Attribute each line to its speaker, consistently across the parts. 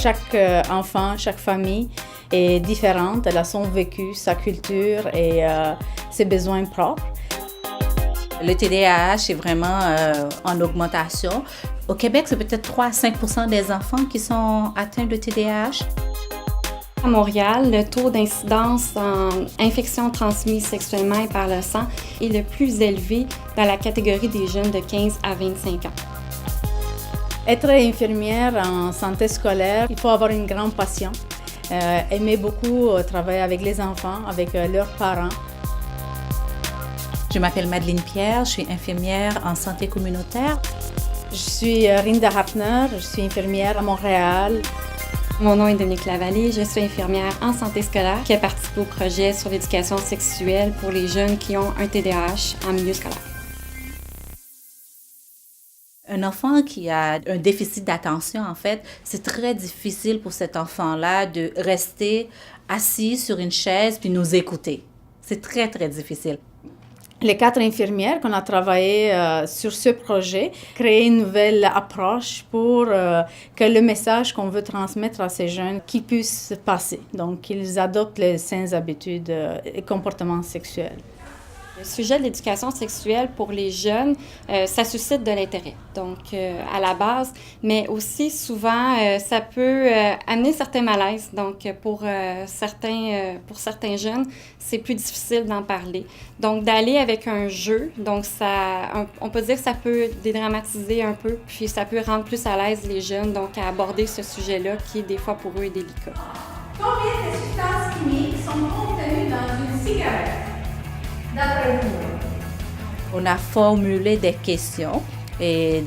Speaker 1: Chaque enfant, chaque famille est différente. Elle a son vécu, sa culture et ses besoins propres.
Speaker 2: Le TDAH est vraiment en augmentation. Au Québec, c'est peut-être 3 à 5 % des enfants qui sont atteints de TDAH.
Speaker 3: À Montréal, le taux d'incidence en infections transmises sexuellement et par le sang est le plus élevé dans la catégorie des jeunes de 15 à 25 ans.
Speaker 1: Être infirmière en santé scolaire, il faut avoir une grande passion, aimer beaucoup travailler avec les enfants, avec leurs parents.
Speaker 2: Je m'appelle Madeleine Pierre, je suis infirmière en santé communautaire.
Speaker 1: Je suis Rinda Hapner, je suis infirmière à Montréal.
Speaker 3: Mon nom est Dominique Lavallée, je suis infirmière en santé scolaire qui a participé au projet sur l'éducation sexuelle pour les jeunes qui ont un TDAH en milieu scolaire.
Speaker 2: Un enfant qui a un déficit d'attention, en fait, c'est très difficile pour cet enfant-là de rester assis sur une chaise puis nous écouter. C'est très, très difficile.
Speaker 1: Les 4 infirmières qu'on a travaillé sur ce projet créent une nouvelle approche pour que le message qu'on veut transmettre à ces jeunes qui puisse passer. Donc, qu'ils adoptent les saines habitudes et comportements sexuels.
Speaker 3: Le sujet de l'éducation sexuelle pour les jeunes, ça suscite de l'intérêt, donc à la base, mais aussi souvent, ça peut amener certains malaises. Donc pour certains jeunes, c'est plus difficile d'en parler. Donc d'aller avec un jeu, donc on peut dire que ça peut dédramatiser un peu, puis ça peut rendre plus à l'aise les jeunes, donc à aborder ce sujet-là qui, des fois, pour eux, est délicat.
Speaker 1: Combien de substances chimiques sont contenues dans une cigarette?
Speaker 2: On a formulé des questions et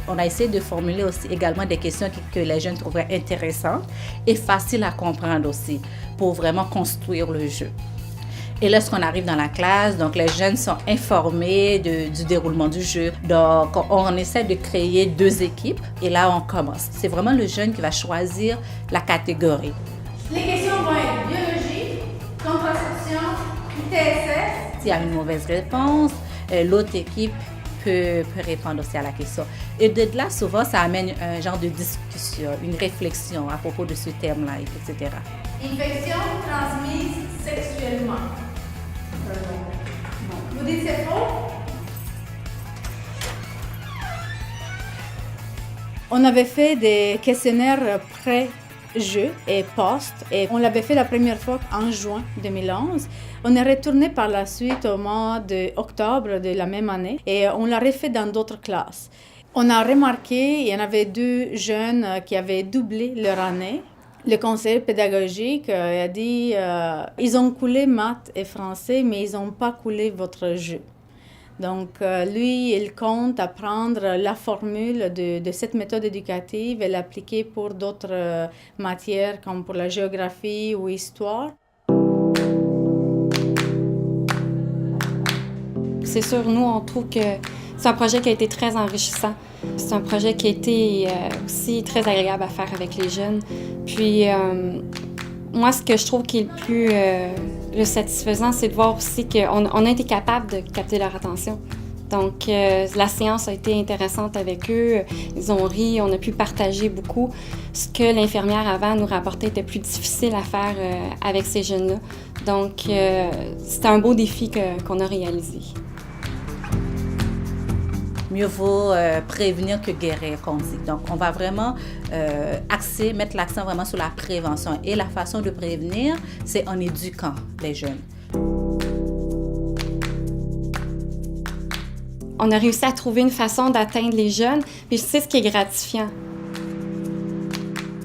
Speaker 2: on a essayé de formuler aussi également des questions que les jeunes trouveraient intéressantes et faciles à comprendre aussi pour vraiment construire le jeu. Et lorsqu'on arrive dans la classe, donc les jeunes sont informés du déroulement du jeu. Donc on essaie de créer 2 équipes et là on commence. C'est vraiment le jeune qui va choisir la catégorie.
Speaker 1: Les questions vont être biologie, contraception, TSS.
Speaker 2: S'il y a une mauvaise réponse, l'autre équipe peut répondre aussi à la question. Et de là, souvent, ça amène un genre de discussion, une réflexion à propos de ce thème-là, etc.
Speaker 1: Infection transmise sexuellement. Vous dites c'est faux? On avait fait des questionnaires pré-jeu et post, et on l'avait fait la première fois en juin 2011. On est retourné par la suite au mois d'octobre de la même année et on l'a refait dans d'autres classes. On a remarqué qu'il y en avait 2 jeunes qui avaient doublé leur année. Le conseiller pédagogique a dit ils ont coulé maths et français, mais ils n'ont pas coulé votre jeu. Donc, lui, il compte apprendre la formule de cette méthode éducative et l'appliquer pour d'autres matières comme pour la géographie ou histoire.
Speaker 3: C'est sûr, nous, on trouve que c'est un projet qui a été très enrichissant. C'est un projet qui a été aussi très agréable à faire avec les jeunes. Puis, moi, ce que je trouve qui est le plus le satisfaisant, c'est de voir aussi qu'on a été capable de capter leur attention. Donc, la séance a été intéressante avec eux. Ils ont ri, on a pu partager beaucoup. Ce que l'infirmière avant nous rapportait était plus difficile à faire avec ces jeunes-là. Donc, c'était un beau défi qu'on a réalisé.
Speaker 2: Mieux vaut prévenir que guérir, qu'on dit. Donc, on va vraiment mettre l'accent vraiment sur la prévention. Et la façon de prévenir, c'est en éduquant les jeunes.
Speaker 3: On a réussi à trouver une façon d'atteindre les jeunes, puis c'est ce qui est gratifiant.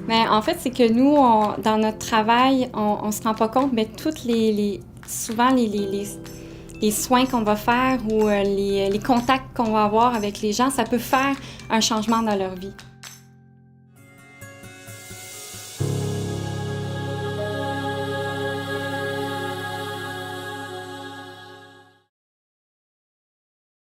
Speaker 3: Mais en fait, c'est que nous, dans notre travail, on ne se rend pas compte, mais souvent les soins qu'on va faire ou les contacts qu'on va avoir avec les gens, ça peut faire un changement dans leur vie.